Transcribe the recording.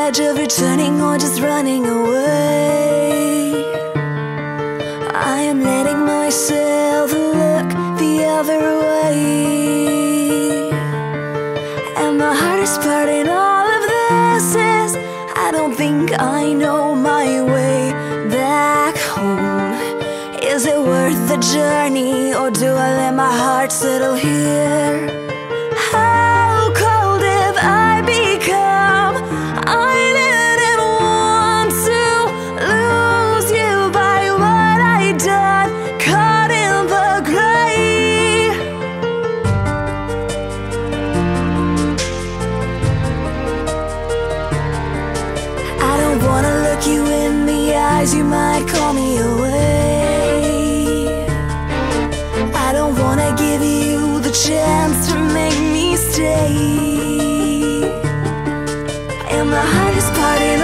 edge of returning or just running away. I am letting myself look the other way. And the hardest part in all of this is I don't think I know my way back home. Is it worth the journey, or do I let my heart settle here? How cold have I become? I didn't want to lose you by what I done, caught in the gray. I don't wanna look you in the eyes, you might call me away. I don't wanna give you the chance to make me stay. And the hardest part in